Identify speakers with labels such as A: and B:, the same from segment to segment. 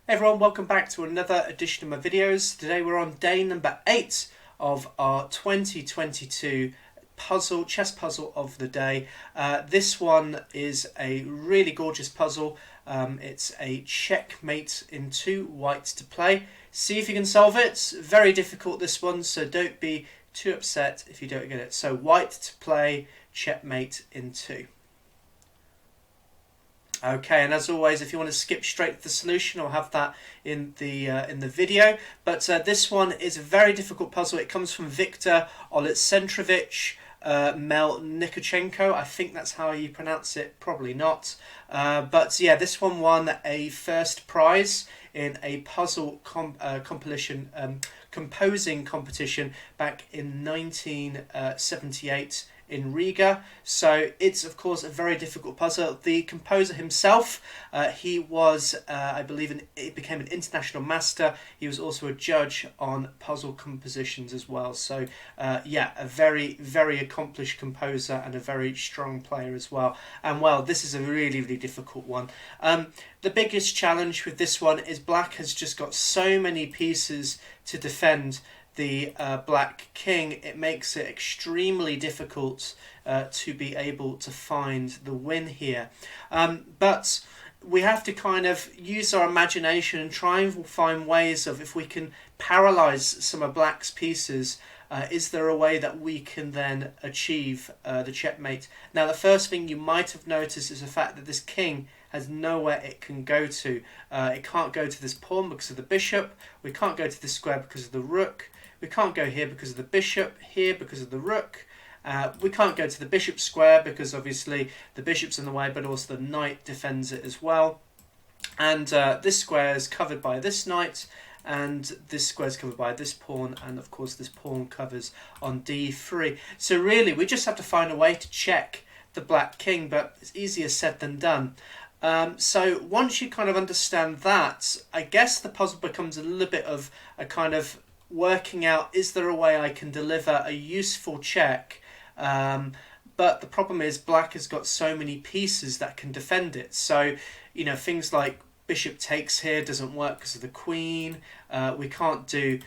A: Hey everyone, welcome back to another edition of my videos. Today we're on day number 8 of our 2022 chess puzzle of the day. This one is a really gorgeous puzzle. It's a checkmate in 2 white to play. See if you can solve it. Very difficult, this one, so don't be too upset if you don't get it. So white to play, checkmate in 2. Okay, and as always, if you want to skip straight to the solution, I'll have that in the video. But this one is a very difficult puzzle. It comes from Viktor Oleksandrovich Mel'nichenko. I think that's how you pronounce it. Probably not. But yeah, this one won a first prize in a puzzle composing competition back in 1978. In Riga. So it's of course a very difficult puzzle. The composer himself, he was I believe he became an international master. He was also a judge on puzzle compositions as well. So yeah, a very accomplished composer and a very strong player as well. And well, this is a really difficult one. The biggest challenge with this one is black has just got so many pieces to defend the black king. It makes it extremely difficult to be able to find the win here. But we have to kind of use our imagination and try and find ways of, if we can paralyze some of black's pieces, is there a way that we can then achieve the checkmate? Now, the first thing you might have noticed is the fact that this king has nowhere it can go to. It can't go to this pawn because of the bishop. We can't go to this square because of the rook. We can't go here because of the bishop, here because of the rook. We can't go to the bishop square because obviously the bishop's in the way, but also the knight defends it as well. And this square is covered by this knight, and this square is covered by this pawn, and of course this pawn covers on d3. So really we just have to find a way to check the black king, but it's easier said than done. So once you kind of understand that, I guess the puzzle becomes a little bit of a kind of working out, is there a way I can deliver a useful check? But the problem is black has got so many pieces that can defend it. So, you know, things like bishop takes here doesn't work because of the queen. We can't do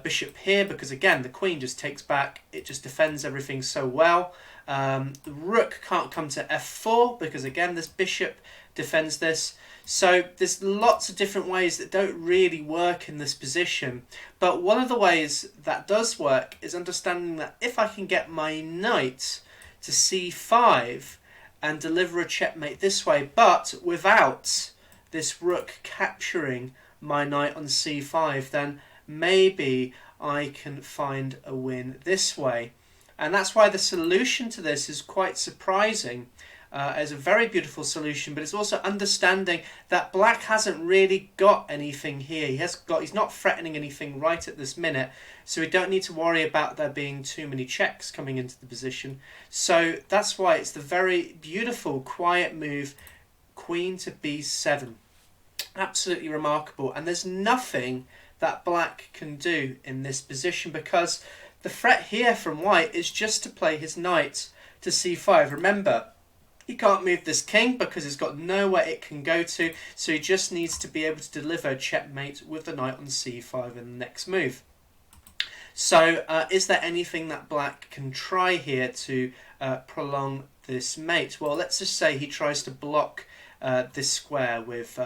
A: bishop here because, again, the queen just takes back. It just defends everything so well. The rook can't come to f4 because, again, this bishop defends this. So there's lots of different ways that don't really work in this position. But one of the ways that does work is understanding that if I can get my knight to c5 and deliver a checkmate this way, but without this rook capturing my knight on c5, then maybe I can find a win this way. And that's why the solution to this is quite surprising. As a very beautiful solution, but it's also understanding that black hasn't really got anything here. He's not threatening anything right at this minute, so we don't need to worry about there being too many checks coming into the position. So that's why it's the very beautiful quiet move, queen to b7. Absolutely remarkable, and there's nothing that black can do in this position because the threat here from white is just to play his knight to c5. Remember, he can't move this king because it's got nowhere it can go to, so he just needs to be able to deliver checkmate with the knight on c5 in the next move. So is there anything that black can try here to prolong this mate? Well, let's just say he tries to block this square with,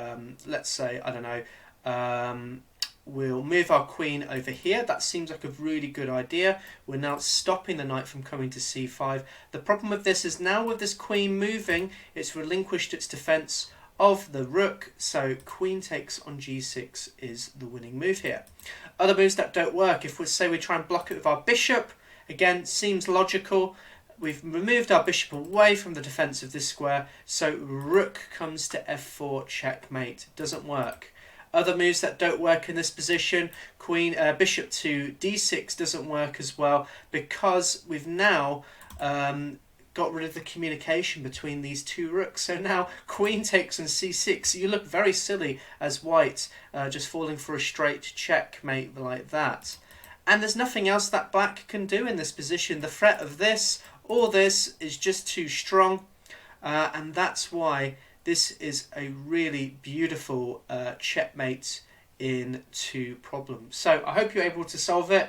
A: let's say, I don't know, we'll move our queen over here. That seems like a really good idea. We're now stopping the knight from coming to c5. The problem with this is now with this queen moving, it's relinquished its defense of the rook. So queen takes on g6 is the winning move here. Other moves that don't work, if we say we try and block it with our bishop, again, seems logical. We've removed our bishop away from the defense of this square, so rook comes to f4, checkmate. Doesn't work. Other moves that don't work in this position, bishop to d6 doesn't work as well because we've now got rid of the communication between these two rooks. So now queen takes on c6. You look very silly as white, just falling for a straight checkmate like that. And there's nothing else that black can do in this position. The threat of this or this is just too strong, and that's why this is a really beautiful checkmate in 2 problems. So I hope you're able to solve it.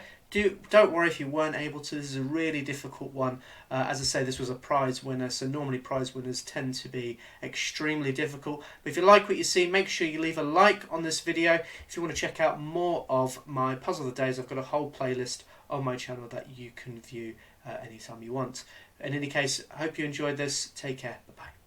A: Don't worry if you weren't able to. This is a really difficult one. As I say, this was a prize winner, so normally prize winners tend to be extremely difficult. But if you like what you see, make sure you leave a like on this video. If you want to check out more of my Puzzle of the Days, I've got a whole playlist on my channel that you can view anytime you want. In any case, I hope you enjoyed this. Take care. Bye-bye.